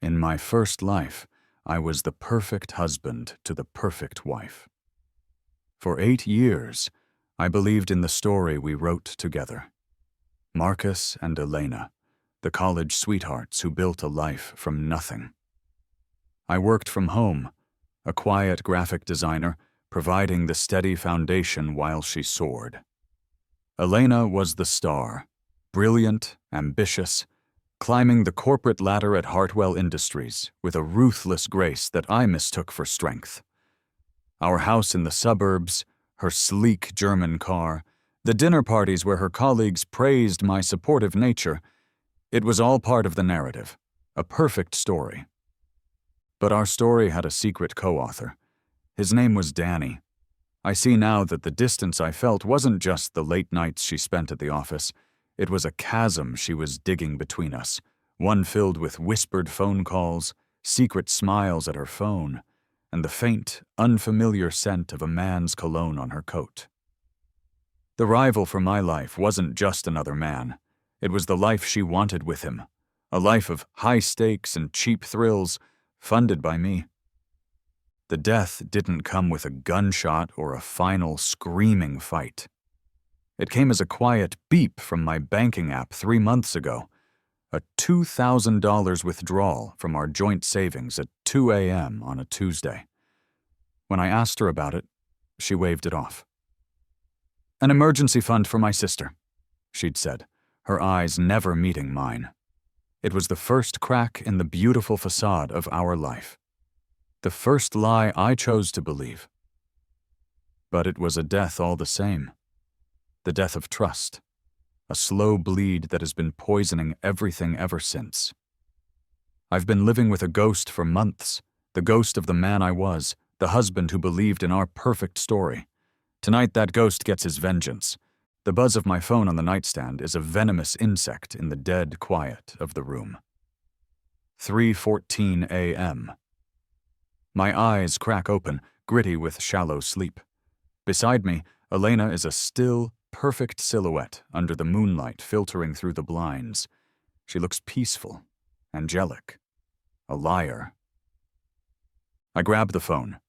In my first life, I was the perfect husband to the perfect wife. For 8 years, I believed in the story we wrote together. Marcus and Elena, the college sweethearts who built a life from nothing. I worked from home, a quiet graphic designer, providing the steady foundation while she soared. Elena was the star, brilliant, ambitious, climbing the corporate ladder at Hartwell Industries with a ruthless grace that I mistook for strength. Our house in the suburbs, her sleek German car, the dinner parties where her colleagues praised my supportive nature, it was all part of the narrative, a perfect story. But our story had a secret co-author. His name was Danny. I see now that the distance I felt wasn't just the late nights she spent at the office. It was a chasm she was digging between us, one filled with whispered phone calls, secret smiles at her phone, and the faint, unfamiliar scent of a man's cologne on her coat. The rival for my life wasn't just another man. It was the life she wanted with him, a life of high stakes and cheap thrills, funded by me. The death didn't come with a gunshot or a final screaming fight. It came as a quiet beep from my banking app 3 months ago, a $2,000 withdrawal from our joint savings at 2 a.m. on a Tuesday. When I asked her about it, she waved it off. "An emergency fund for my sister," she'd said, her eyes never meeting mine. It was the first crack in the beautiful facade of our life. The first lie I chose to believe. But it was a death all the same. The death of trust. A slow bleed that has been poisoning everything ever since. I've been living with a ghost for months, the ghost of the man I was, the husband who believed in our perfect story. Tonight that ghost gets his vengeance. The buzz of my phone on the nightstand is a venomous insect in the dead quiet of the room. 3:14 a.m. My eyes crack open, gritty with shallow sleep. Beside me, Elena is a still, perfect silhouette under the moonlight filtering through the blinds. She looks peaceful, angelic, a liar. I grab the phone.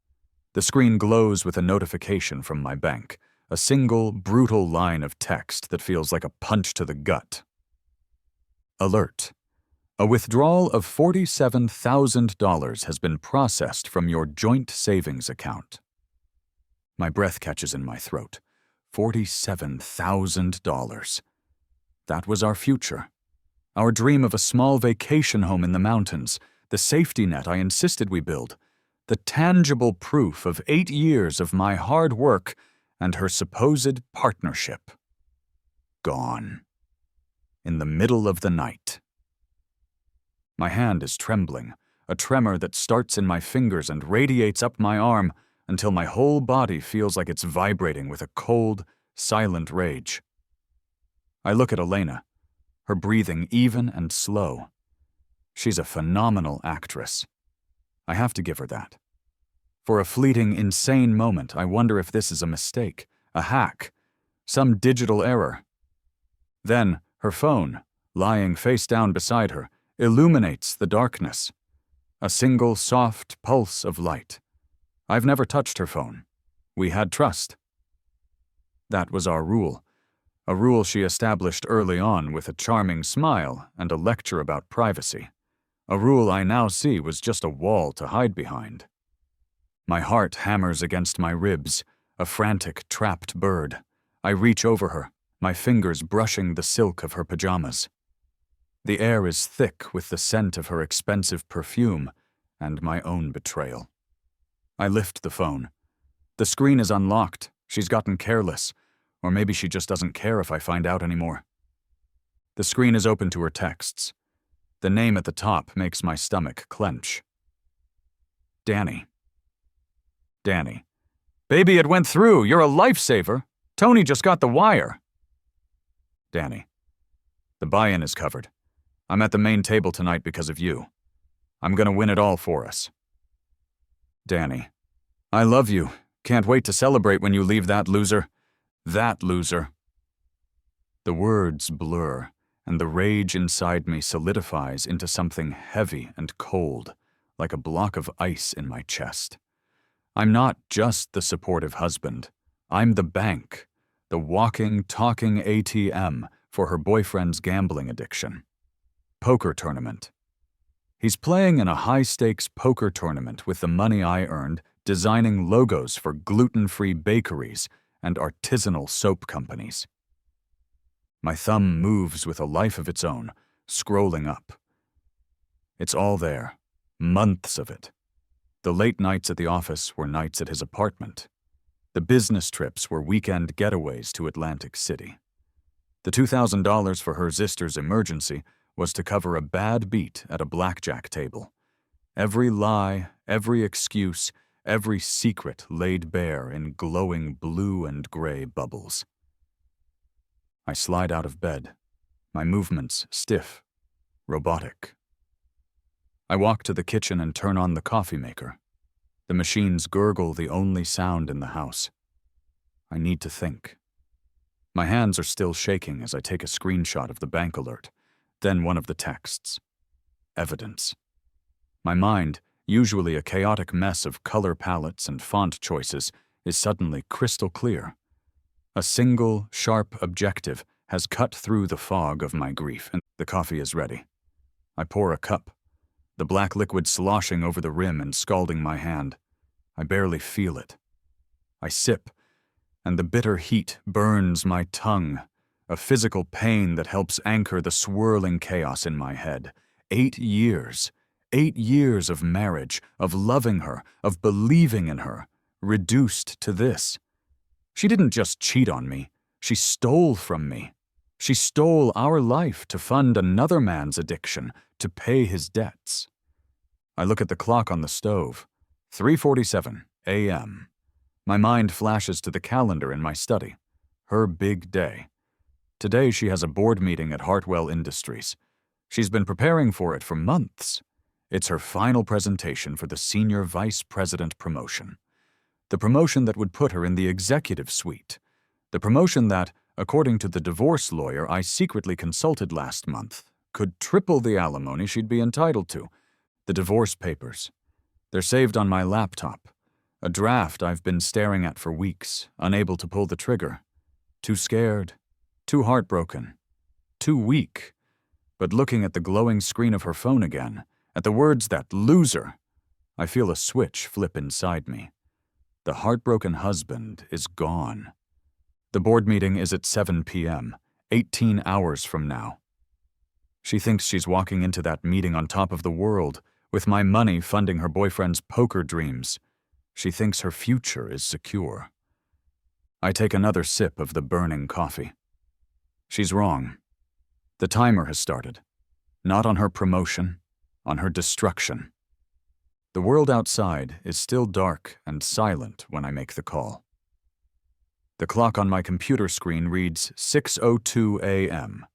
The screen glows with a notification from my bank, a single, brutal line of text that feels like a punch to the gut. Alert. A withdrawal of $47,000 has been processed from your joint savings account. My breath catches in my throat. $47,000. That was our future. Our dream of a small vacation home in the mountains, the safety net I insisted we build, the tangible proof of 8 years of my hard work and her supposed partnership. Gone. In the middle of the night. My hand is trembling, a tremor that starts in my fingers and radiates up my arm until my whole body feels like it's vibrating with a cold, silent rage. I look at Elena, her breathing even and slow. She's a phenomenal actress. I have to give her that. For a fleeting, insane moment, I wonder if this is a mistake, a hack, some digital error. Then, her phone, lying face down beside her, illuminates the darkness. A single soft pulse of light. I've never touched her phone. We had trust. That was our rule. A rule she established early on with a charming smile and a lecture about privacy. A rule I now see was just a wall to hide behind. My heart hammers against my ribs, a frantic, trapped bird. I reach over her, my fingers brushing the silk of her pajamas. The air is thick with the scent of her expensive perfume and my own betrayal. I lift the phone. The screen is unlocked. She's gotten careless. Or maybe she just doesn't care if I find out anymore. The screen is open to her texts. The name at the top makes my stomach clench. Danny. Danny. "Baby, it went through. You're a lifesaver. Tony just got the wire." Danny. "The buy-in is covered. I'm at the main table tonight because of you. I'm gonna win it all for us." Danny. "I love you. Can't wait to celebrate when you leave that loser. That loser." The words blur, and the rage inside me solidifies into something heavy and cold, like a block of ice in my chest. I'm not just the supportive husband. I'm the bank, the walking, talking ATM for her boyfriend's gambling addiction. Poker tournament. He's playing in a high-stakes poker tournament with the money I earned designing logos for gluten-free bakeries and artisanal soap companies. My thumb moves with a life of its own, scrolling up. It's all there, months of it. The late nights at the office were nights at his apartment. The business trips were weekend getaways to Atlantic City. The $2,000 for her sister's emergency was to cover a bad beat at a blackjack table. Every lie, every excuse, every secret laid bare in glowing blue and gray bubbles. I slide out of bed, my movements stiff, robotic. I walk to the kitchen and turn on the coffee maker. The machines gurgle the only sound in the house. I need to think. My hands are still shaking as I take a screenshot of the bank alert, then one of the texts. Evidence. My mind, usually a chaotic mess of color palettes and font choices, is suddenly crystal clear. A single, sharp objective has cut through the fog of my grief, and the coffee is ready. I pour a cup, the black liquid sloshing over the rim and scalding my hand. I barely feel it. I sip, and the bitter heat burns my tongue, a physical pain that helps anchor the swirling chaos in my head. 8 years. 8 years of marriage, of loving her, of believing in her, reduced to this. She didn't just cheat on me, she stole from me. She stole our life to fund another man's addiction, to pay his debts. I look at the clock on the stove. 3:47 a.m. My mind flashes to the calendar in my study. Her big day. Today she has a board meeting at Hartwell Industries. She's been preparing for it for months. It's her final presentation for the senior vice president promotion. The promotion that would put her in the executive suite. The promotion that, according to the divorce lawyer I secretly consulted last month, could triple the alimony she'd be entitled to. The divorce papers. They're saved on my laptop. A draft I've been staring at for weeks, unable to pull the trigger. Too scared, too heartbroken, too weak. But looking at the glowing screen of her phone again, at the words "that loser," I feel a switch flip inside me. The heartbroken husband is gone. The board meeting is at 7 p.m., 18 hours from now. She thinks she's walking into that meeting on top of the world, with my money funding her boyfriend's poker dreams. She thinks her future is secure. I take another sip of the burning coffee. She's wrong. The timer has started. Not on her promotion, on her destruction. The world outside is still dark and silent when I make the call. The clock on my computer screen reads 6:02 a.m.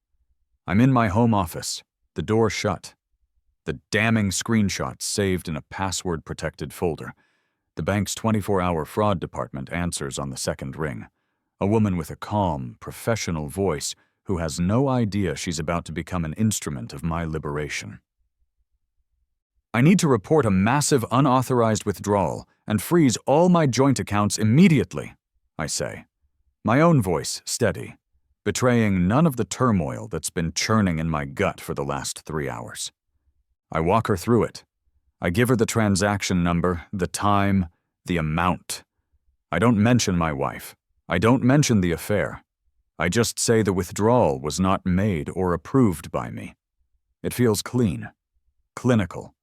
I'm in my home office, the door shut. The damning screenshots saved in a password-protected folder. The bank's 24-hour fraud department answers on the second ring. A woman with a calm, professional voice who has no idea she's about to become an instrument of my liberation. I need to report a massive unauthorized withdrawal and freeze all my joint accounts immediately, I say, my own voice steady, betraying none of the turmoil that's been churning in my gut for the last 3 hours. I walk her through it. I give her the transaction number, the time, the amount. I don't mention my wife. I don't mention the affair. I just say the withdrawal was not made or approved by me. It feels clean, clinical,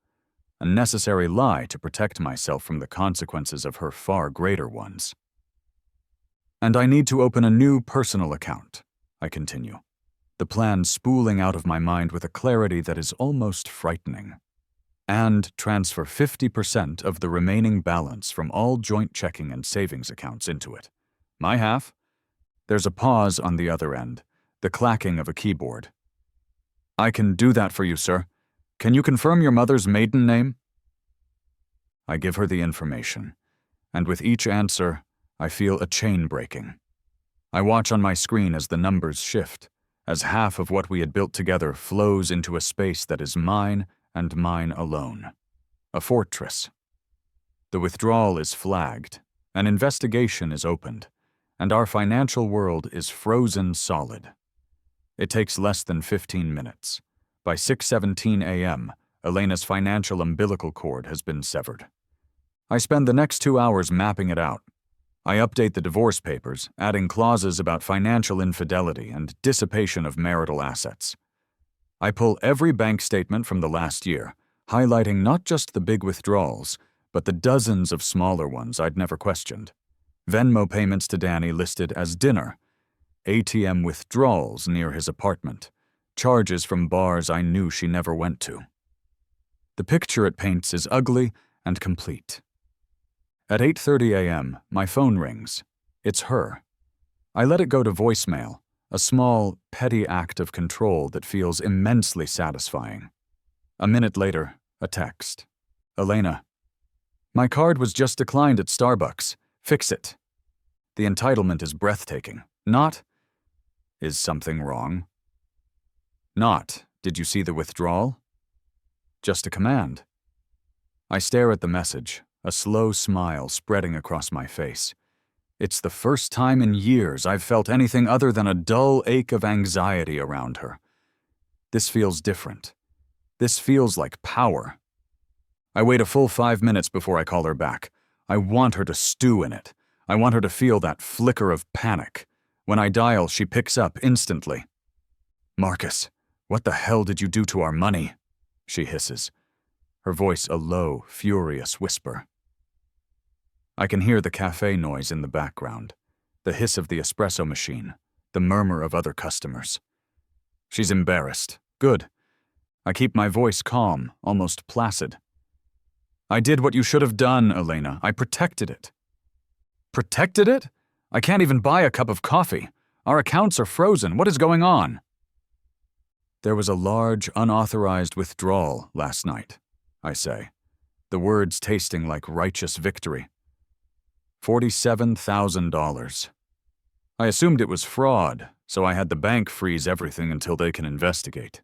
a necessary lie to protect myself from the consequences of her far greater ones. And I need to open a new personal account, I continue, the plan spooling out of my mind with a clarity that is almost frightening. And transfer 50% of the remaining balance from all joint checking and savings accounts into it. My half? There's a pause on the other end, the clacking of a keyboard. I can do that for you, sir. Can you confirm your mother's maiden name? I give her the information, and with each answer, I feel a chain breaking. I watch on my screen as the numbers shift, as half of what we had built together flows into a space that is mine and mine alone. A fortress. The withdrawal is flagged, an investigation is opened, and our financial world is frozen solid. It takes less than 15 minutes. By 6:17 a.m., Elena's financial umbilical cord has been severed. I spend the next 2 hours mapping it out. I update the divorce papers, adding clauses about financial infidelity and dissipation of marital assets. I pull every bank statement from the last year, highlighting not just the big withdrawals, but the dozens of smaller ones I'd never questioned. Venmo payments to Danny listed as dinner, ATM withdrawals near his apartment, charges from bars I knew she never went to. The picture it paints is ugly and complete. At 8:30 a.m., my phone rings. It's her. I let it go to voicemail, a small, petty act of control that feels immensely satisfying. A minute later, a text. Elena, my card was just declined at Starbucks. Fix it. The entitlement is breathtaking. Not, is something wrong? Not, did you see the withdrawal? Just a command. I stare at the message, a slow smile spreading across my face. It's the first time in years I've felt anything other than a dull ache of anxiety around her. This feels different. This feels like power. I wait a full 5 minutes before I call her back. I want her to stew in it. I want her to feel that flicker of panic. When I dial, she picks up instantly. Marcus, what the hell did you do to our money? She hisses, her voice a low, furious whisper. I can hear the cafe noise in the background, the hiss of the espresso machine, the murmur of other customers. She's embarrassed. Good. I keep my voice calm, almost placid. I did what you should have done, Elena. I protected it. Protected it? I can't even buy a cup of coffee. Our accounts are frozen. What is going on? There was a large, unauthorized withdrawal last night, I say, the words tasting like righteous victory. $47,000. I assumed it was fraud, so I had the bank freeze everything until they can investigate.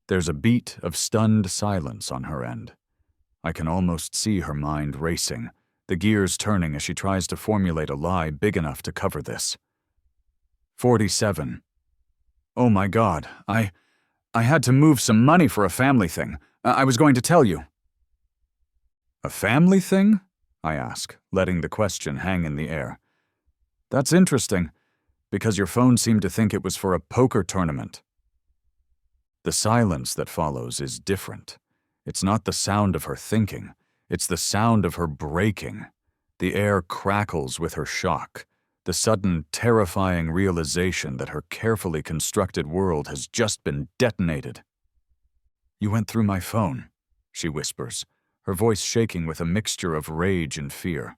There's a beat of stunned silence on her end. I can almost see her mind racing, the gears turning as she tries to formulate a lie big enough to cover this. 47. Oh my God, I had to move some money for a family thing. I was going to tell you. A family thing? I ask, letting the question hang in the air. That's interesting, because your phone seemed to think it was for a poker tournament. The silence that follows is different. It's not the sound of her thinking. It's the sound of her breaking. The air crackles with her shock, the sudden, terrifying realization that her carefully constructed world has just been detonated. You went through my phone, she whispers, her voice shaking with a mixture of rage and fear.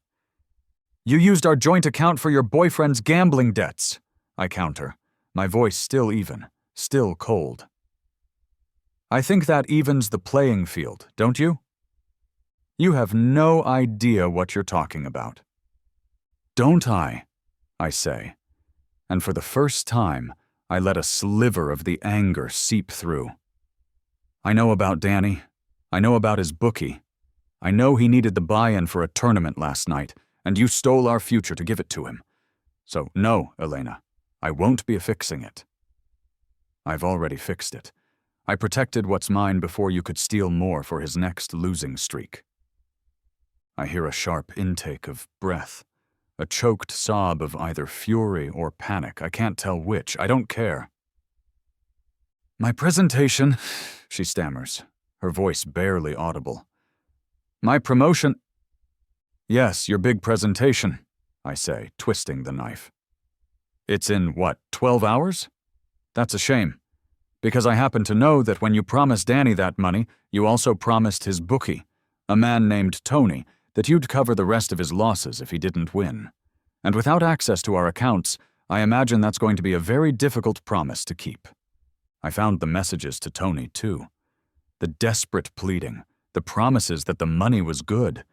You used our joint account for your boyfriend's gambling debts, I counter, my voice still even, still cold. I think that evens the playing field, don't you? You have no idea what you're talking about. Don't I say, and for the first time, I let a sliver of the anger seep through. I know about Danny. I know about his bookie. I know he needed the buy-in for a tournament last night, and you stole our future to give it to him. So no, Elena, I won't be affixing it. I've already fixed it. I protected what's mine before you could steal more for his next losing streak. I hear a sharp intake of breath, a choked sob of either fury or panic. I can't tell which. I don't care. My presentation, she stammers, her voice barely audible. My promotion. Yes, your big presentation, I say, twisting the knife. It's in, 12 hours? That's a shame, because I happen to know that when you promised Danny that money, you also promised his bookie, a man named Tony, that you'd cover the rest of his losses if he didn't win. And without access to our accounts, I imagine that's going to be a very difficult promise to keep. I found the messages to Tony, too. The desperate pleading, the promises that the money was good.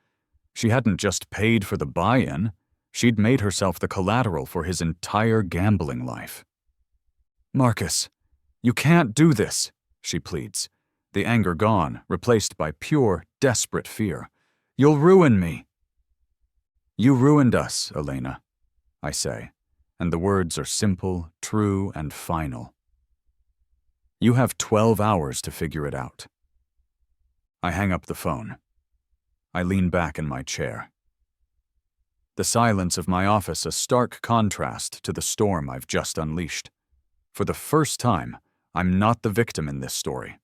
She hadn't just paid for the buy-in, she'd made herself the collateral for his entire gambling life. Marcus, you can't do this, she pleads, the anger gone, replaced by pure, desperate fear. You'll ruin me. You ruined us, Elena, I say, and the words are simple, true, and final. You have 12 hours to figure it out. I hang up the phone. I lean back in my chair. The silence of my office a stark contrast to the storm I've just unleashed. For the first time, I'm not the victim in this story.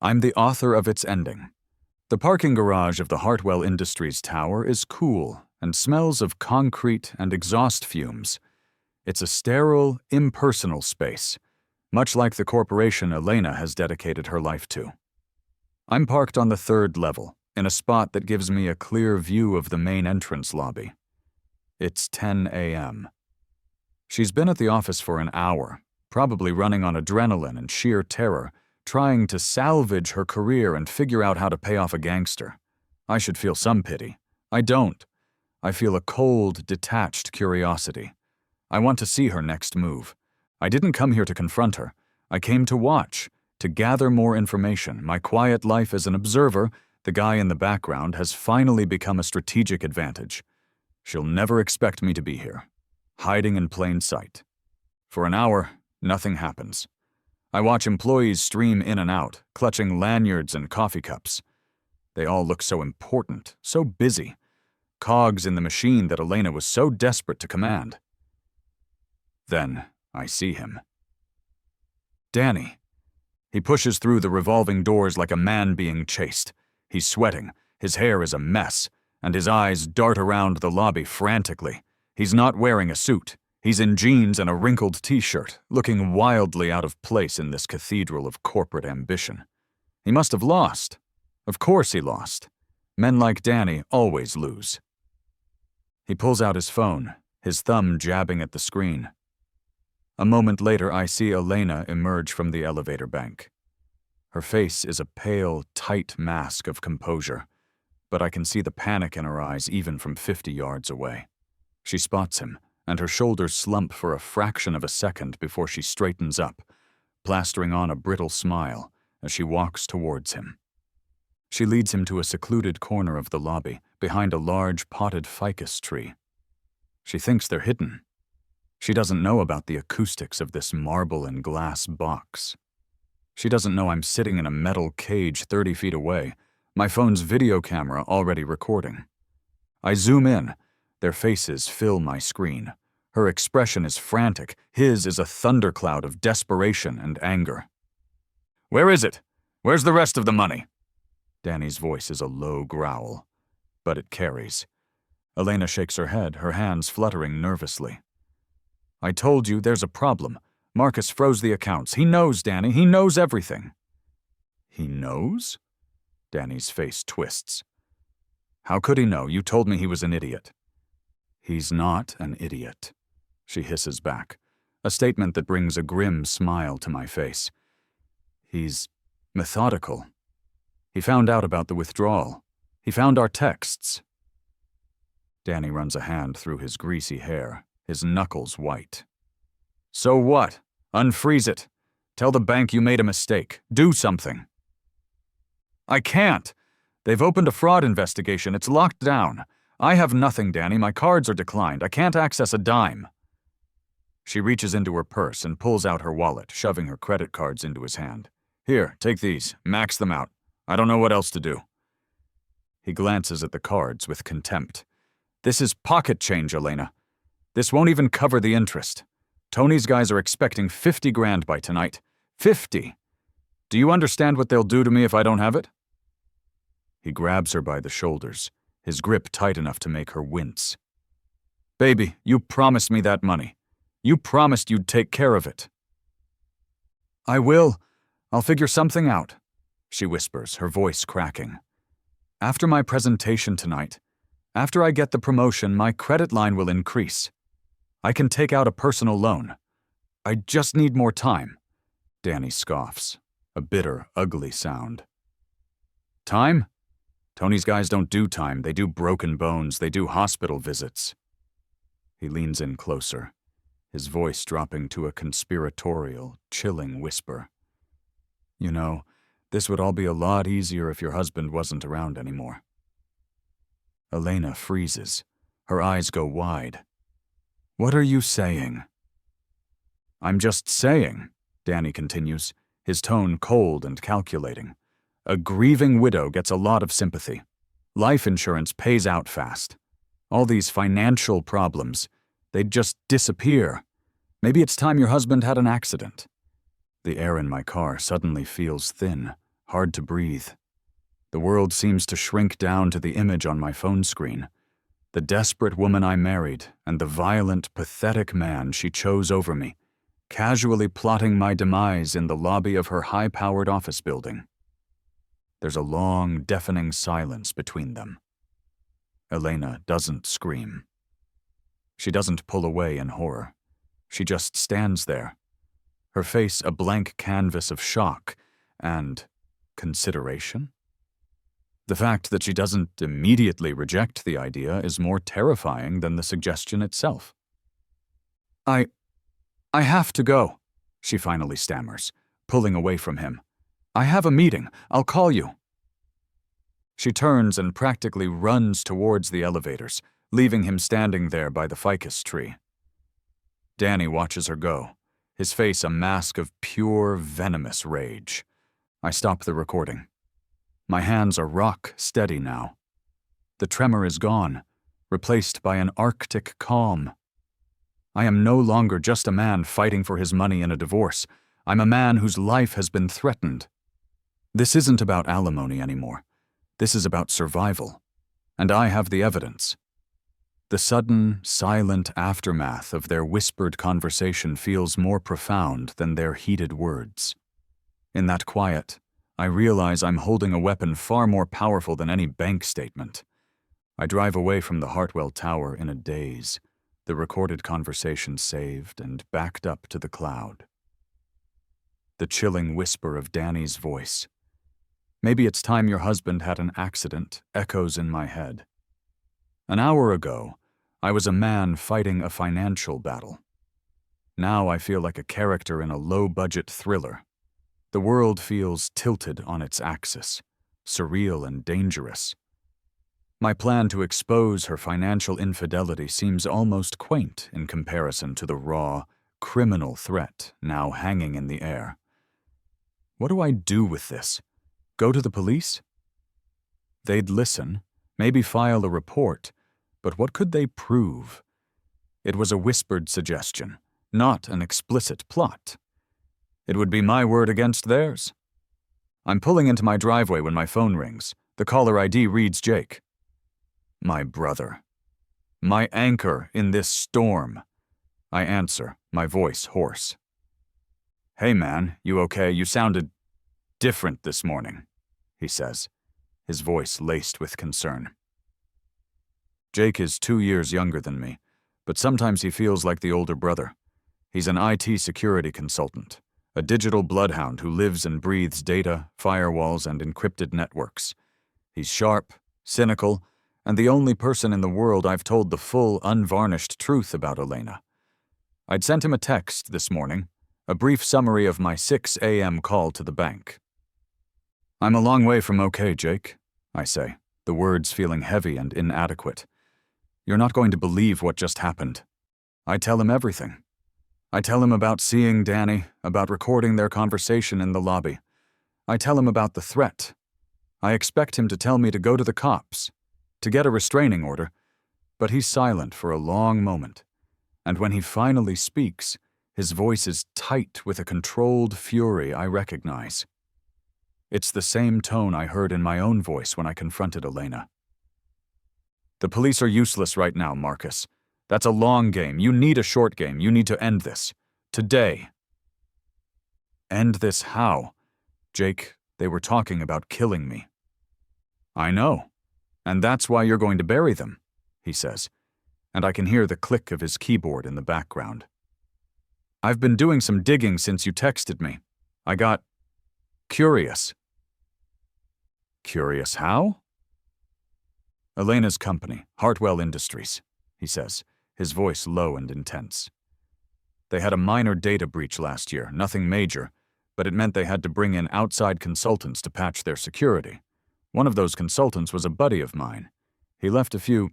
I'm the author of its ending. The parking garage of the Hartwell Industries Tower is cool and smells of concrete and exhaust fumes. It's a sterile, impersonal space, much like the corporation Elena has dedicated her life to. I'm parked on the 3rd level, in a spot that gives me a clear view of the main entrance lobby. It's 10 a.m. She's been at the office for an hour, probably running on adrenaline and sheer terror, trying to salvage her career and figure out how to pay off a gangster. I should feel some pity. I don't. I feel a cold, detached curiosity. I want to see her next move. I didn't come here to confront her. I came to watch, to gather more information. My quiet life as an observer, the guy in the background, has finally become a strategic advantage. She'll never expect me to be here, hiding in plain sight. For an hour, nothing happens. I watch employees stream in and out, clutching lanyards and coffee cups. They all look so important, so busy, cogs in the machine that Elena was so desperate to command. Then I see him. Danny. He pushes through the revolving doors like a man being chased. He's sweating, his hair is a mess, and his eyes dart around the lobby frantically. He's not wearing a suit. He's in jeans and a wrinkled t-shirt, looking wildly out of place in this cathedral of corporate ambition. He must have lost. Of course he lost. Men like Danny always lose. He pulls out his phone, his thumb jabbing at the screen. A moment later, I see Elena emerge from the elevator bank. Her face is a pale, tight mask of composure, but I can see the panic in her eyes even from 50 yards away. She spots him, and her shoulders slump for a fraction of a second before she straightens up, plastering on a brittle smile as she walks towards him. She leads him to a secluded corner of the lobby, behind a large potted ficus tree. She thinks they're hidden. She doesn't know about the acoustics of this marble and glass box. She doesn't know I'm sitting in a metal cage 30 feet away, my phone's video camera already recording. I zoom in. Their faces fill my screen. Her expression is frantic. His is a thundercloud of desperation and anger. "Where is it? Where's the rest of the money?" Danny's voice is a low growl, but it carries. Elena shakes her head, her hands fluttering nervously. "I told you there's a problem. Marcus froze the accounts. He knows, Danny. He knows everything." "He knows?" Danny's face twists. "How could he know? You told me he was an idiot." "He's not an idiot," she hisses back, a statement that brings a grim smile to my face. "He's methodical. He found out about the withdrawal. He found our texts." Danny runs a hand through his greasy hair, his knuckles white. "So what? Unfreeze it. Tell the bank you made a mistake. Do something." "I can't. They've opened a fraud investigation. It's locked down. I have nothing, Danny. My cards are declined. I can't access a dime." She reaches into her purse and pulls out her wallet, shoving her credit cards into his hand. "Here, take these. Max them out. I don't know what else to do." He glances at the cards with contempt. "This is pocket change, Elena. This won't even cover the interest. Tony's guys are expecting 50 grand by tonight. 50! Do you understand what they'll do to me if I don't have it?" He grabs her by the shoulders, his grip tight enough to make her wince. "Baby, you promised me that money. You promised you'd take care of it." "I will. I'll figure something out," she whispers, her voice cracking. "After my presentation tonight, after I get the promotion, my credit line will increase. I can take out a personal loan. I just need more time." Danny scoffs, a bitter, ugly sound. "Time? Tony's guys don't do time. They do broken bones. They do hospital visits." He leans in closer. his voice dropping to a conspiratorial, chilling whisper. You know, this would all be a lot easier if your husband wasn't around anymore. Elena freezes. Her eyes go wide. What are you saying? I'm just saying, Danny continues, his tone cold and calculating. A grieving widow gets a lot of sympathy. Life insurance pays out fast. All these financial problems, they'd just disappear. Maybe it's time your husband had an accident. The air in my car suddenly feels thin, hard to breathe. The world seems to shrink down to the image on my phone screen. The desperate woman I married and the violent, pathetic man she chose over me, casually plotting my demise in the lobby of her high-powered office building. There's a long, deafening silence between them. Elena doesn't scream. She doesn't pull away in horror. She just stands there, her face a blank canvas of shock and consideration. The fact that she doesn't immediately reject the idea is more terrifying than the suggestion itself. I have to go, she finally stammers, pulling away from him. I have a meeting. I'll call you. She turns and practically runs towards the elevators, leaving him standing there by the ficus tree. Danny watches her go, his face a mask of pure, venomous rage. I stop the recording. My hands are rock steady now. The tremor is gone, replaced by an arctic calm. I am no longer just a man fighting for his money in a divorce. I'm a man whose life has been threatened. This isn't about alimony anymore. This is about survival. And I have the evidence. The sudden, silent aftermath of their whispered conversation feels more profound than their heated words. In that quiet, I realize I'm holding a weapon far more powerful than any bank statement. I drive away from the Hartwell Tower in a daze, the recorded conversation saved and backed up to the cloud. The chilling whisper of Danny's voice. Maybe it's time your husband had an accident echoes in my head. An hour ago, I was a man fighting a financial battle. Now I feel like a character in a low-budget thriller. The world feels tilted on its axis, surreal and dangerous. My plan to expose her financial infidelity seems almost quaint in comparison to the raw, criminal threat now hanging in the air. What do I do with this? Go to the police? They'd listen, maybe file a report, but what could they prove? It was a whispered suggestion, not an explicit plot. It would be my word against theirs. I'm pulling into my driveway when my phone rings. The caller ID reads Jake. My brother. My anchor in this storm. I answer, my voice hoarse. Hey man, you okay? You sounded different this morning, he says, his voice laced with concern. Jake is 2 years younger than me, but sometimes he feels like the older brother. He's an IT security consultant, a digital bloodhound who lives and breathes data, firewalls, and encrypted networks. He's sharp, cynical, and the only person in the world I've told the full, unvarnished truth about Elena. I'd sent him a text this morning, a brief summary of my 6 a.m. call to the bank. I'm a long way from okay, Jake, I say, the words feeling heavy and inadequate. You're not going to believe what just happened. I tell him everything. I tell him about seeing Danny, about recording their conversation in the lobby. I tell him about the threat. I expect him to tell me to go to the cops, to get a restraining order, but he's silent for a long moment, and when he finally speaks, his voice is tight with a controlled fury I recognize. It's the same tone I heard in my own voice when I confronted Elena. The police are useless right now, Marcus. That's a long game. You need a short game. You need to end this. Today. End this how? Jake, they were talking about killing me. I know. And that's why you're going to bury them, he says, and I can hear the click of his keyboard in the background. I've been doing some digging since you texted me. I got curious. Curious how? Elena's company, Hartwell Industries, he says, his voice low and intense. They had a minor data breach last year, nothing major, but it meant they had to bring in outside consultants to patch their security. One of those consultants was a buddy of mine. He left a few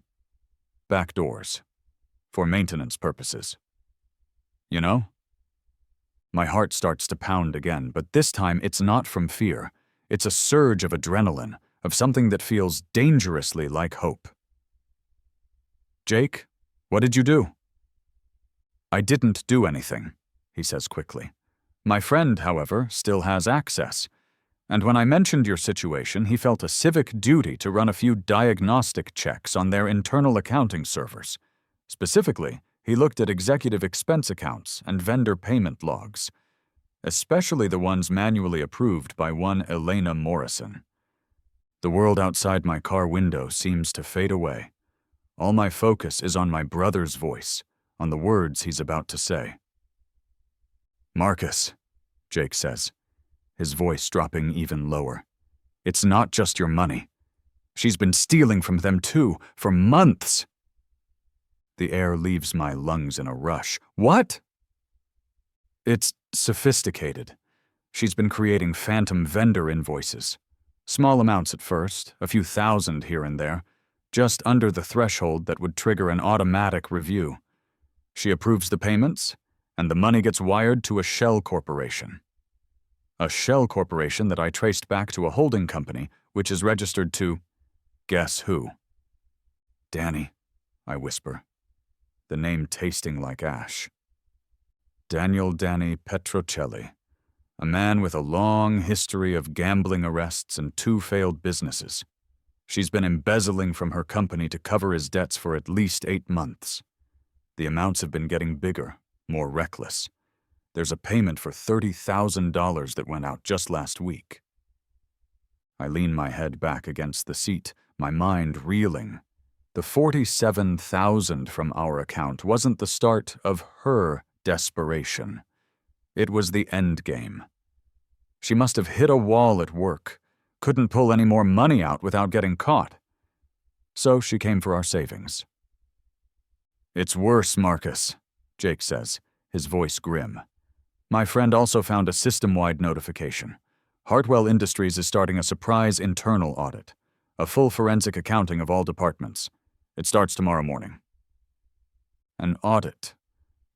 back doors for maintenance purposes. You know? My heart starts to pound again, but this time it's not from fear. It's a surge of adrenaline, of something that feels dangerously like hope. Jake, what did you do? I didn't do anything, he says quickly. My friend, however, still has access. And when I mentioned your situation, he felt a civic duty to run a few diagnostic checks on their internal accounting servers. Specifically, he looked at executive expense accounts and vendor payment logs, especially the ones manually approved by one Elena Morrison. The world outside my car window seems to fade away. All my focus is on my brother's voice, on the words he's about to say. Marcus, Jake says, his voice dropping even lower. It's not just your money. She's been stealing from them too, for months. The air leaves my lungs in a rush. What? It's sophisticated. She's been creating phantom vendor invoices. Small amounts at first, a few thousand here and there, just under the threshold that would trigger an automatic review. She approves the payments, and the money gets wired to a shell corporation. A shell corporation that I traced back to a holding company, which is registered to, guess who? Danny, I whisper, the name tasting like ash. Daniel Danny Petrocelli, a man with a long history of gambling arrests and 2 failed businesses. She's been embezzling from her company to cover his debts for at least 8 months. The amounts have been getting bigger, more reckless. There's a payment for $30,000 that went out just last week. I lean my head back against the seat, my mind reeling. The $47,000 from our account wasn't the start of her desperation. It was the end game. She must have hit a wall at work, couldn't pull any more money out without getting caught. So she came for our savings. It's worse, Marcus, Jake says, his voice grim. My friend also found a system-wide notification. Hartwell Industries is starting a surprise internal audit, a full forensic accounting of all departments. It starts tomorrow morning. An audit.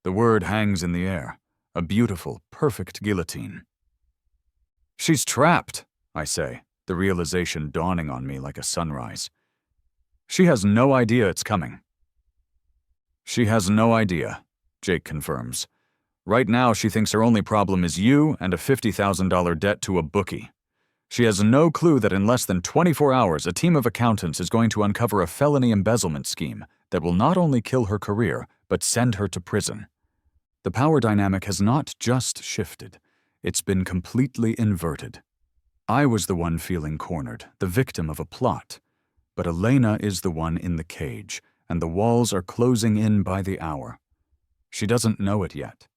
The word hangs in the air, a beautiful, perfect guillotine. She's trapped, I say, the realization dawning on me like a sunrise. She has no idea it's coming. She has no idea, Jake confirms. Right now, she thinks her only problem is you and a $50,000 debt to a bookie. She has no clue that in less than 24 hours, a team of accountants is going to uncover a felony embezzlement scheme that will not only kill her career, but send her to prison. The power dynamic has not just shifted. It's been completely inverted. I was the one feeling cornered, the victim of a plot. But Elena is the one in the cage, and the walls are closing in by the hour. She doesn't know it yet,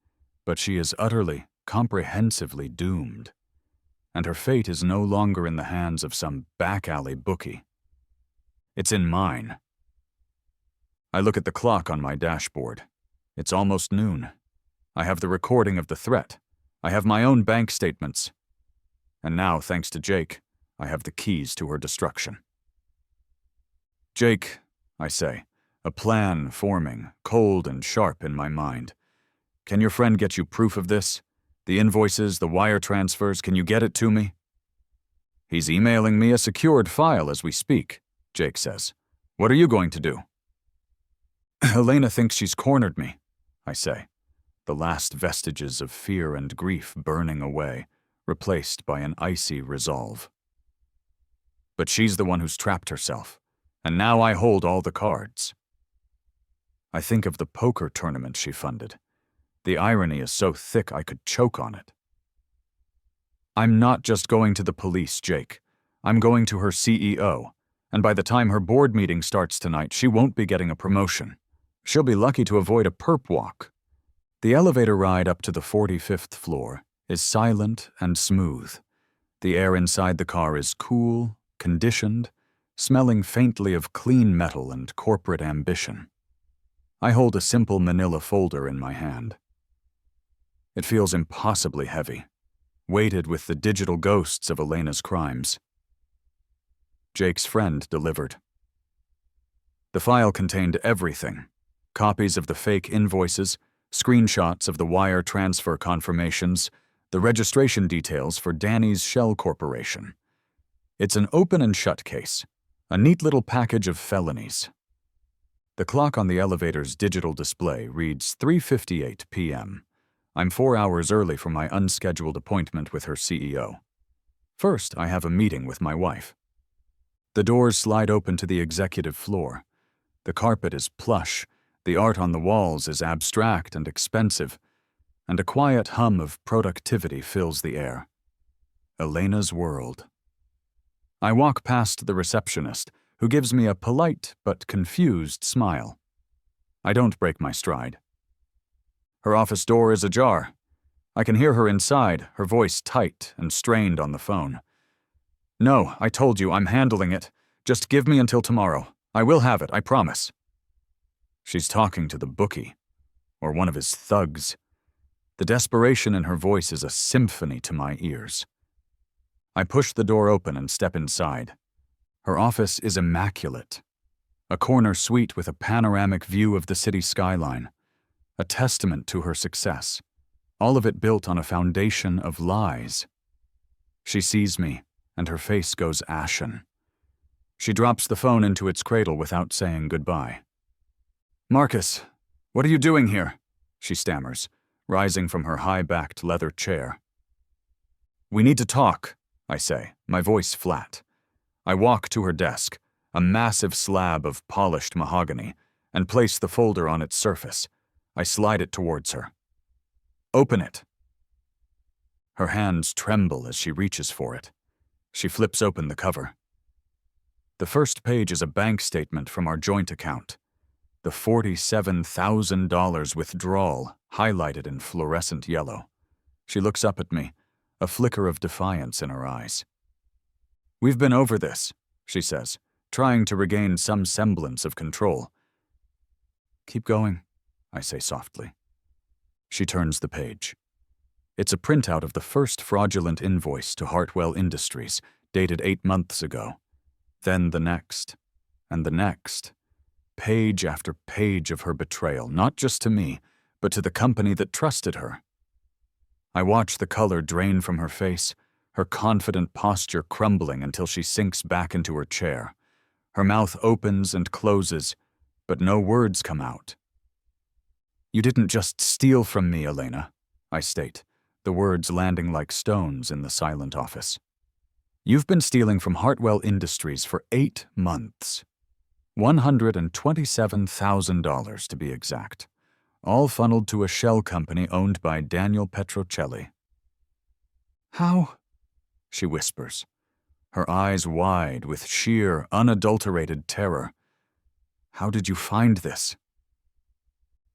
but she is utterly, comprehensively doomed. And her fate is no longer in the hands of some back-alley bookie. It's in mine. I look at the clock on my dashboard. It's almost noon. I have the recording of the threat. I have my own bank statements. And now, thanks to Jake, I have the keys to her destruction. Jake, I say, a plan forming, cold and sharp in my mind. Can your friend get you proof of this? The invoices, the wire transfers, can you get it to me? He's emailing me a secured file as we speak, Jake says. What are you going to do? Elena thinks she's cornered me, I say, the last vestiges of fear and grief burning away, replaced by an icy resolve. But she's the one who's trapped herself, and now I hold all the cards. I think of the poker tournament she funded. The irony is so thick I could choke on it. I'm not just going to the police, Jake. I'm going to her CEO, and by the time her board meeting starts tonight, she won't be getting a promotion. She'll be lucky to avoid a perp walk. The elevator ride up to the 45th floor is silent and smooth. The air inside the car is cool, conditioned, smelling faintly of clean metal and corporate ambition. I hold a simple manila folder in my hand. It feels impossibly heavy, weighted with the digital ghosts of Elena's crimes. Jake's friend delivered. The file contained everything: copies of the fake invoices, screenshots of the wire transfer confirmations, the registration details for Danny's Shell Corporation. It's an open and shut case, a neat little package of felonies. The clock on the elevator's digital display reads 3:58 p.m. I'm 4 hours early for my unscheduled appointment with her CEO. First, I have a meeting with my wife. The doors slide open to the executive floor. The carpet is plush, the art on the walls is abstract and expensive, and a quiet hum of productivity fills the air. Elena's world. I walk past the receptionist, who gives me a polite but confused smile. I don't break my stride. Her office door is ajar. I can hear her inside, her voice tight and strained on the phone. "No, I told you, I'm handling it. Just give me until tomorrow. I will have it, I promise." She's talking to the bookie, or one of his thugs. The desperation in her voice is a symphony to my ears. I push the door open and step inside. Her office is immaculate. A corner suite with a panoramic view of the city skyline. A testament to her success. All of it built on a foundation of lies. She sees me, and her face goes ashen. She drops the phone into its cradle without saying goodbye. "Marcus, what are you doing here?" she stammers, rising from her high-backed leather chair. "We need to talk," I say, my voice flat. I walk to her desk, a massive slab of polished mahogany, and place the folder on its surface. I slide it towards her. "Open it." Her hands tremble as she reaches for it. She flips open the cover. The first page is a bank statement from our joint account. The $47,000 withdrawal highlighted in fluorescent yellow. She looks up at me, a flicker of defiance in her eyes. "We've been over this," she says, trying to regain some semblance of control. "Keep going," I say softly. She turns the page. It's a printout of the first fraudulent invoice to Hartwell Industries, dated 8 months ago. Then the next, and the next. Page after page of her betrayal, not just to me, but to the company that trusted her. I watch the color drain from her face, her confident posture crumbling until she sinks back into her chair. Her mouth opens and closes, but no words come out. "You didn't just steal from me, Elena," I state, the words landing like stones in the silent office. "You've been stealing from Hartwell Industries for 8 months. $127,000 to be exact, all funneled to a shell company owned by Daniel Petrocelli." "How?" she whispers, her eyes wide with sheer, unadulterated terror. "How did you find this?"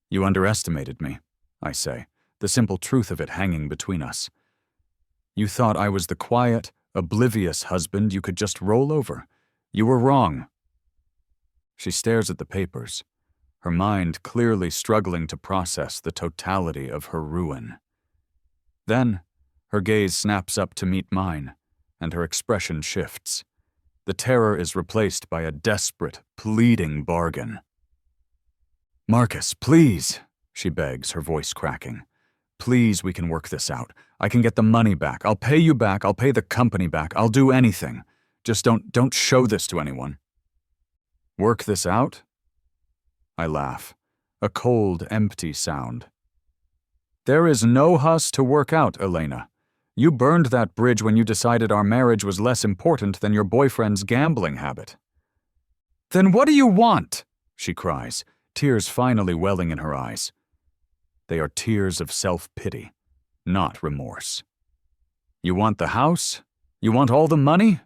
"You underestimated me," I say, the simple truth of it hanging between us. "You thought I was the quiet, oblivious husband you could just roll over. You were wrong." She stares at the papers, her mind clearly struggling to process the totality of her ruin. Then, her gaze snaps up to meet mine, and her expression shifts. The terror is replaced by a desperate, pleading bargain. "Marcus, please," she begs, her voice cracking. "Please, we can work this out. I can get the money back. I'll pay you back. I'll pay the company back. I'll do anything. Just don't show this to anyone." "Work this out?" I laugh, a cold, empty sound. "There is no us to work out, Elena. You burned that bridge when you decided our marriage was less important than your boyfriend's gambling habit." "Then what do you want?" she cries, tears finally welling in her eyes. They are tears of self-pity, not remorse. "You want the house? You want all the money?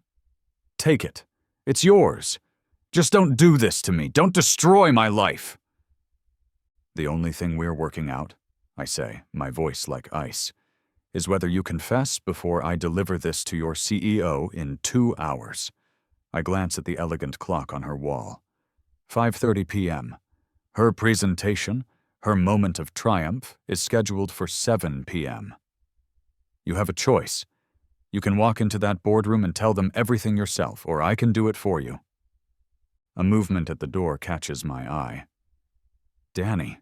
Take it. It's yours. Just don't do this to me. Don't destroy my life." "The only thing we're working out," I say, my voice like ice, "is whether you confess before I deliver this to your CEO in 2 hours. I glance at the elegant clock on her wall. 5:30 p.m. Her presentation, Her moment of triumph is scheduled for 7 p.m. You have a choice. You can walk into that boardroom and tell them everything yourself, or I can do it for you. A movement at the door catches my eye. Danny.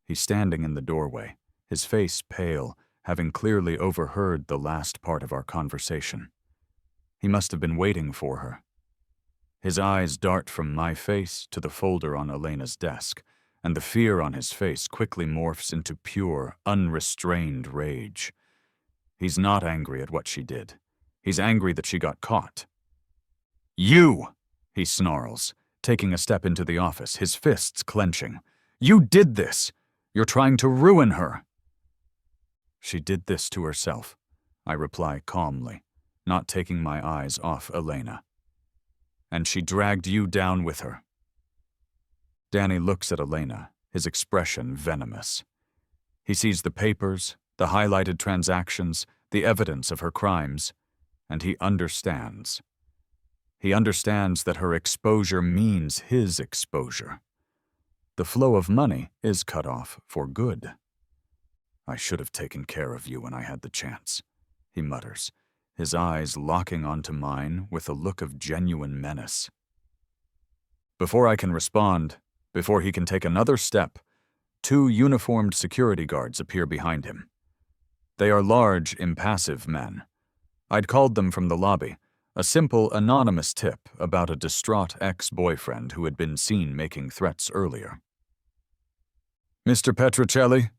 He's standing in the doorway, his face pale, having clearly overheard the last part of our conversation. He must have been waiting for her. His eyes dart from my face to the folder on Elena's desk, and the fear on his face quickly morphs into pure, unrestrained rage. He's not angry at what she did. He's angry that she got caught. You! He snarls, taking a step into the office, his fists clenching. You did this! You're trying to ruin her! She did this to herself, I reply calmly, not taking my eyes off Elena. And she dragged you down with her. Danny looks at Elena, his expression venomous. He sees the papers, the highlighted transactions, the evidence of her crimes, and he understands. He understands that her exposure means his exposure. The flow of money is cut off for good. I should have taken care of you when I had the chance, he mutters, his eyes locking onto mine with a look of genuine menace. Before I can respond, before he can take another step, 2 uniformed security guards appear behind him. They are large, impassive men. I'd called them from the lobby, a simple, anonymous tip about a distraught ex-boyfriend who had been seen making threats earlier. Mr. Petrocelli,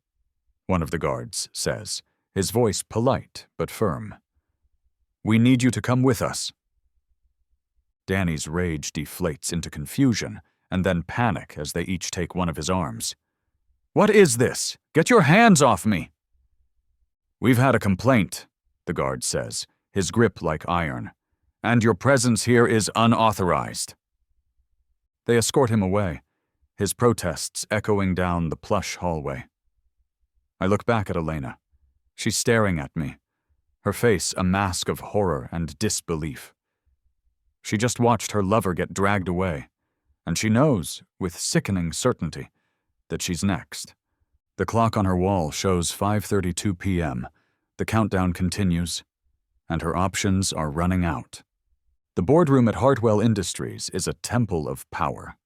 one of the guards says, his voice polite but firm. We need you to come with us. Danny's rage deflates into confusion and then panic as they each take one of his arms. What is this? Get your hands off me! We've had a complaint, the guard says, his grip like iron, and your presence here is unauthorized. They escort him away, his protests echoing down the plush hallway. I look back at Elena. She's staring at me, her face a mask of horror and disbelief. She just watched her lover get dragged away, and she knows, with sickening certainty, that she's next. The clock on her wall shows 5:32 p.m. The countdown continues, and her options are running out. The boardroom at Hartwell Industries is a temple of power.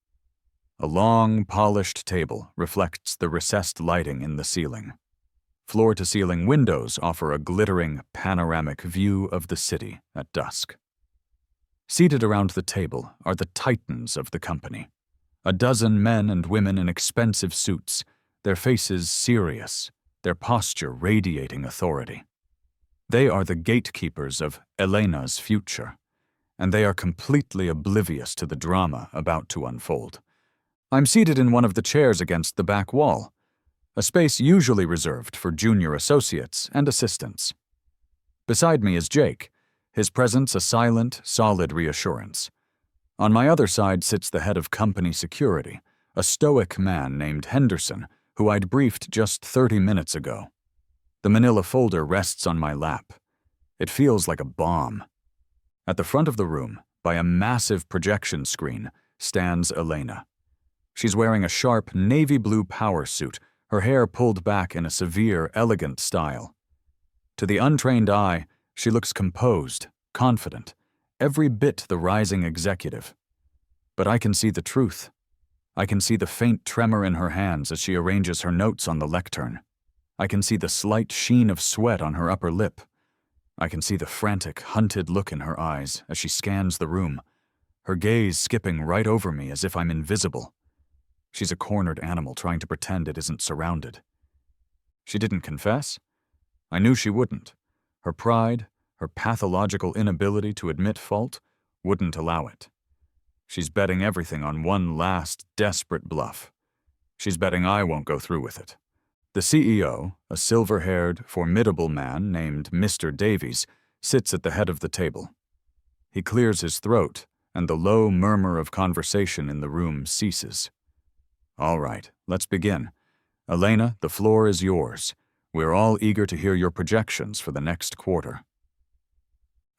A long, polished table reflects the recessed lighting in the ceiling. Floor-to-ceiling windows offer a glittering, panoramic view of the city at dusk. Seated around the table are the titans of the company. A dozen men and women in expensive suits, their faces serious, their posture radiating authority. They are the gatekeepers of Elena's future, and they are completely oblivious to the drama about to unfold. I'm seated in one of the chairs against the back wall, a space usually reserved for junior associates and assistants. Beside me is Jake, his presence a silent, solid reassurance. On my other side sits the head of company security, a stoic man named Henderson, who I'd briefed just 30 minutes ago. The manila folder rests on my lap. It feels like a bomb. At the front of the room, by a massive projection screen, stands Elena. She's wearing a sharp navy blue power suit, her hair pulled back in a severe, elegant style. To the untrained eye, she looks composed, confident, every bit the rising executive. But I can see the truth. I can see the faint tremor in her hands as she arranges her notes on the lectern. I can see the slight sheen of sweat on her upper lip. I can see the frantic, hunted look in her eyes as she scans the room, her gaze skipping right over me as if I'm invisible. She's a cornered animal trying to pretend it isn't surrounded. She didn't confess? I knew she wouldn't. Her pride, her pathological inability to admit fault, wouldn't allow it. She's betting everything on one last, desperate bluff. She's betting I won't go through with it. The CEO, a silver-haired, formidable man named Mr. Davies, sits at the head of the table. He clears his throat, and the low murmur of conversation in the room ceases. All right, let's begin. Elena, the floor is yours. We're all eager to hear your projections for the next quarter.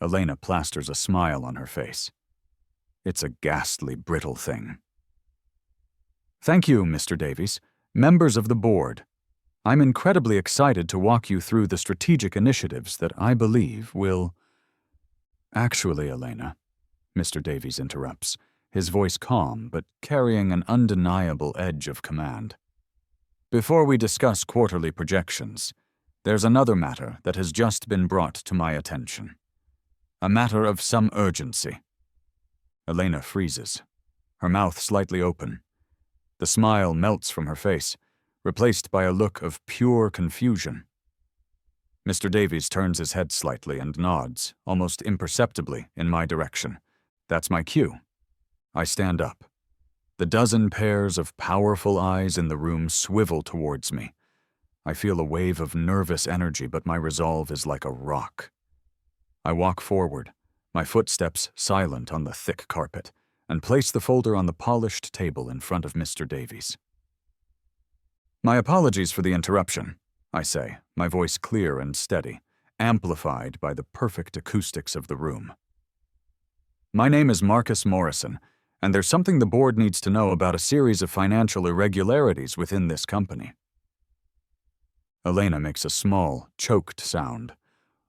Elena plasters a smile on her face. It's a ghastly, brittle thing. Thank you, Mr. Davies. members of the board, I'm incredibly excited to walk you through the strategic initiatives that I believe will— Actually, Elena, Mr. Davies interrupts, his voice calm but carrying an undeniable edge of command. Before we discuss quarterly projections, there's another matter that has just been brought to my attention. A matter of some urgency. Elena freezes, her mouth slightly open. The smile melts from her face, replaced by a look of pure confusion. Mr. Davies turns his head slightly and nods, almost imperceptibly, in my direction. That's my cue. I stand up. The dozen pairs of powerful eyes in the room swivel towards me. I feel a wave of nervous energy, but my resolve is like a rock. I walk forward, my footsteps silent on the thick carpet, and place the folder on the polished table in front of Mr. Davies. My apologies for the interruption, I say, my voice clear and steady, amplified by the perfect acoustics of the room. My name is Marcus Morrison, and there's something the board needs to know about a series of financial irregularities within this company. Elena makes a small, choked sound.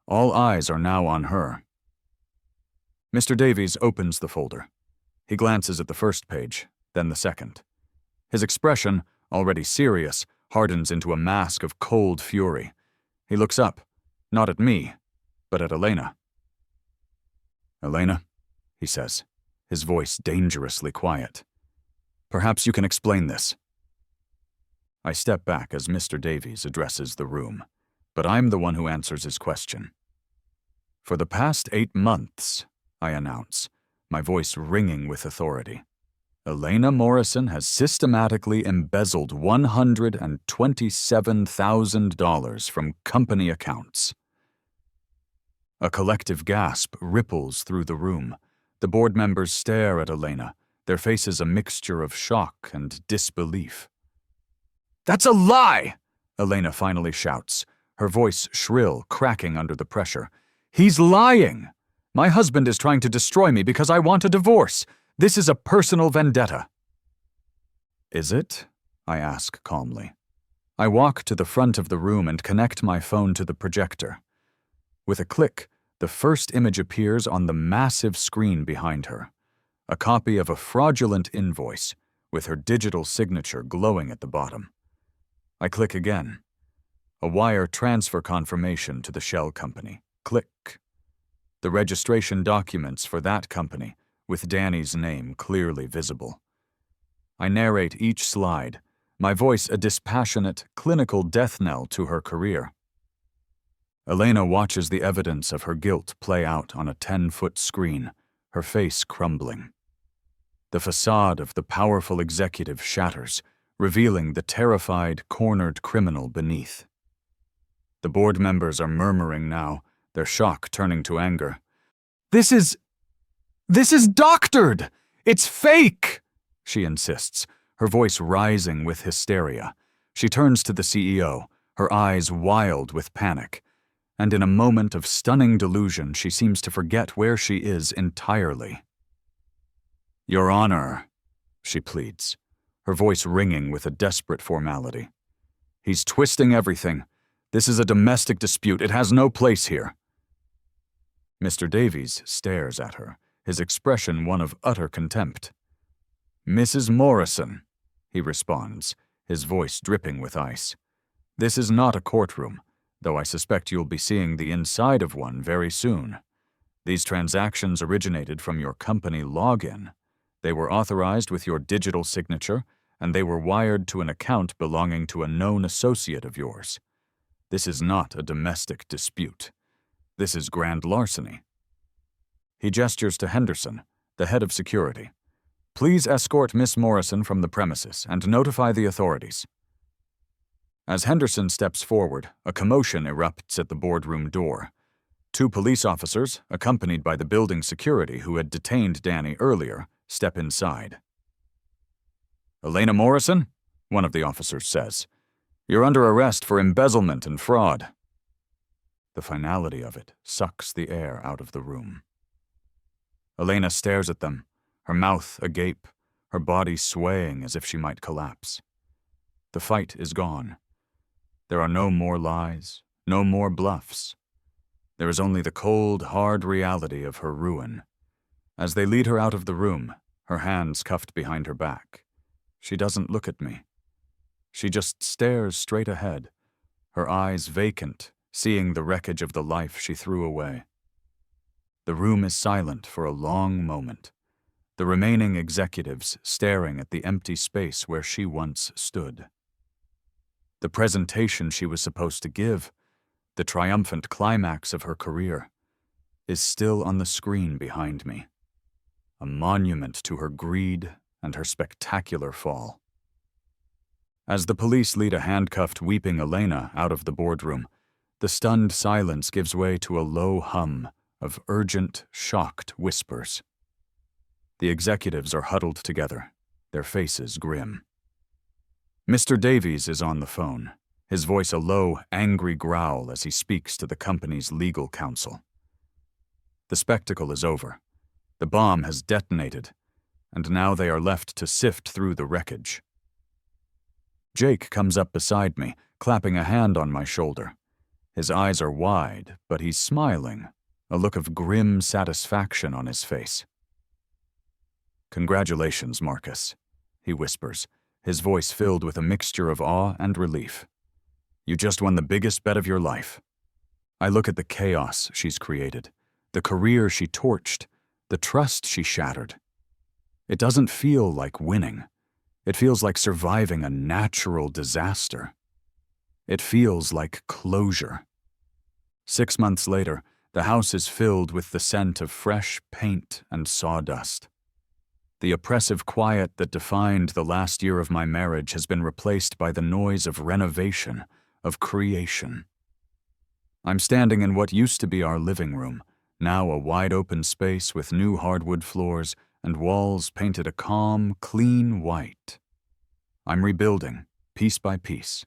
All eyes are now on her. Mr. Davies opens the folder. He glances at the first page, then the second. His expression, already serious, hardens into a mask of cold fury. He looks up, not at me, but at Elena. Elena, he says, his voice dangerously quiet. Perhaps you can explain this. I step back as Mr. Davies addresses the room, but I'm the one who answers his question. For the past 8 months, I announce, my voice ringing with authority, Elena Morrison has systematically embezzled $127,000 from company accounts. A collective gasp ripples through the room. The board members stare at Elena, their faces a mixture of shock and disbelief. "That's a lie!" Elena finally shouts, her voice shrill, cracking under the pressure. "He's lying! My husband is trying to destroy me because I want a divorce. This is a personal vendetta." Is it? I ask calmly. I walk to the front of the room and connect my phone to the projector. With a click, the first image appears on the massive screen behind her, a copy of a fraudulent invoice with her digital signature glowing at the bottom. I click again. A wire transfer confirmation to the shell company. Click. The registration documents for that company, with Danny's name clearly visible. I narrate each slide, my voice a dispassionate, clinical death knell to her career. Elena watches the evidence of her guilt play out on a 10-foot screen, her face crumbling. The facade of the powerful executive shatters, revealing the terrified, cornered criminal beneath. The board members are murmuring now, their shock turning to anger. This is doctored! It's fake!" she insists, her voice rising with hysteria. She turns to the CEO, her eyes wild with panic, and in a moment of stunning delusion, she seems to forget where she is entirely. "Your Honor," she pleads, her voice ringing with a desperate formality. "He's twisting everything. This is a domestic dispute. It has no place here." Mr. Davies stares at her, his expression one of utter contempt. "Mrs. Morrison," he responds, his voice dripping with ice. "This is not a courtroom, though I suspect you'll be seeing the inside of one very soon. These transactions originated from your company login. They were authorized with your digital signature, and they were wired to an account belonging to a known associate of yours. This is not a domestic dispute. This is grand larceny." He gestures to Henderson, the head of security. "Please escort Miss Morrison from the premises and notify the authorities." As Henderson steps forward, a commotion erupts at the boardroom door. 2 police officers, accompanied by the building security who had detained Danny earlier, step inside. "Elena Morrison," one of the officers says, "you're under arrest for embezzlement and fraud." The finality of it sucks the air out of the room. Elena stares at them, her mouth agape, her body swaying as if she might collapse. The fight is gone. There are no more lies, no more bluffs. There is only the cold, hard reality of her ruin. As they lead her out of the room, her hands cuffed behind her back, she doesn't look at me. She just stares straight ahead, her eyes vacant, seeing the wreckage of the life she threw away. The room is silent for a long moment, the remaining executives staring at the empty space where she once stood. The presentation she was supposed to give, the triumphant climax of her career, is still on the screen behind me, a monument to her greed and her spectacular fall. As the police lead a handcuffed, weeping Elena out of the boardroom, the stunned silence gives way to a low hum of urgent, shocked whispers. The executives are huddled together, their faces grim. Mr. Davies is on the phone, his voice a low, angry growl as he speaks to the company's legal counsel. The spectacle is over. The bomb has detonated, and now they are left to sift through the wreckage. Jake comes up beside me, clapping a hand on my shoulder. His eyes are wide, but he's smiling, a look of grim satisfaction on his face. "Congratulations, Marcus," he whispers, his voice filled with a mixture of awe and relief. "You just won the biggest bet of your life." I look at the chaos she's created, the career she torched, the trust she shattered. It doesn't feel like winning. It feels like surviving a natural disaster. It feels like closure. 6 months later, the house is filled with the scent of fresh paint and sawdust. The oppressive quiet that defined the last year of my marriage has been replaced by the noise of renovation, of creation. I'm standing in what used to be our living room, now a wide-open space with new hardwood floors and walls painted a calm, clean white. I'm rebuilding, piece by piece.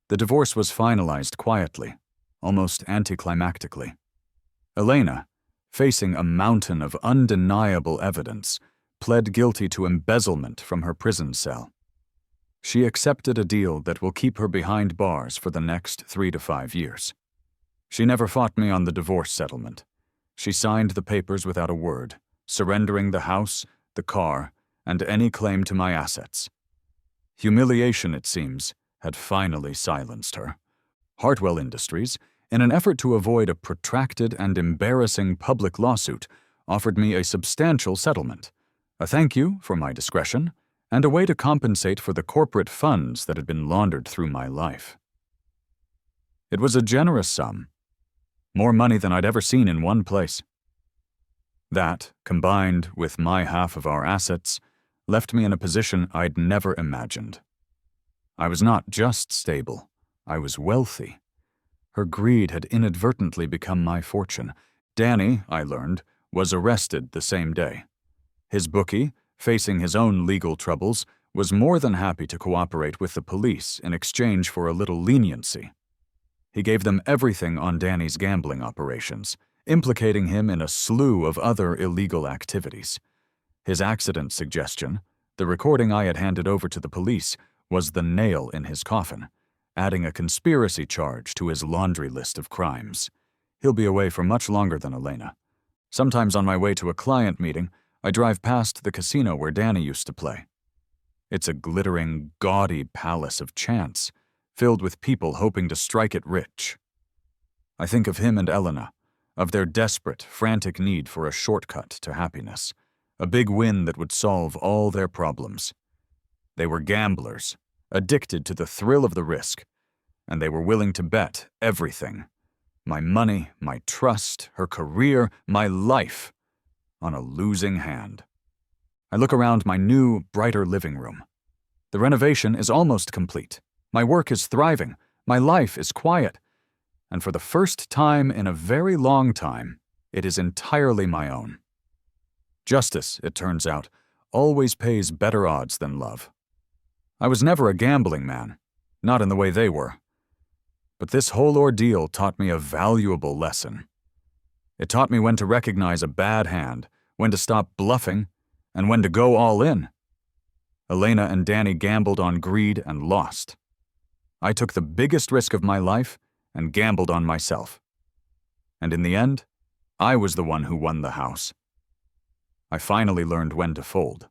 The divorce was finalized quietly, almost anticlimactically. Elena, facing a mountain of undeniable evidence, pled guilty to embezzlement from her prison cell. She accepted a deal that will keep her behind bars for the next 3 to 5 years. She never fought me on the divorce settlement. She signed the papers without a word, surrendering the house, the car, and any claim to my assets. Humiliation, it seems, had finally silenced her. Hartwell Industries, in an effort to avoid a protracted and embarrassing public lawsuit, offered me a substantial settlement, a thank you for my discretion, and a way to compensate for the corporate funds that had been laundered through my life. It was a generous sum, more money than I'd ever seen in one place. That, combined with my half of our assets, left me in a position I'd never imagined. I was not just stable, I was wealthy. Her greed had inadvertently become my fortune. Danny, I learned, was arrested the same day. His bookie, facing his own legal troubles, was more than happy to cooperate with the police in exchange for a little leniency. He gave them everything on Danny's gambling operations, implicating him in a slew of other illegal activities. His accident suggestion, the recording I had handed over to the police, was the nail in his coffin, adding a conspiracy charge to his laundry list of crimes. He'll be away for much longer than Elena. Sometimes on my way to a client meeting, I drive past the casino where Danny used to play. It's a glittering, gaudy palace of chance, filled with people hoping to strike it rich. I think of him and Elena, of their desperate, frantic need for a shortcut to happiness, a big win that would solve all their problems. They were gamblers, addicted to the thrill of the risk, and they were willing to bet everything, my money, my trust, her career, my life, on a losing hand. I look around my new, brighter living room. The renovation is almost complete. My work is thriving. My life is quiet. And for the first time in a very long time, it is entirely my own. Justice, it turns out, always pays better odds than love. I was never a gambling man, not in the way they were. But this whole ordeal taught me a valuable lesson. It taught me when to recognize a bad hand, when to stop bluffing, and when to go all in. Elena and Danny gambled on greed and lost. I took the biggest risk of my life and gambled on myself. And in the end, I was the one who won the house. I finally learned when to fold.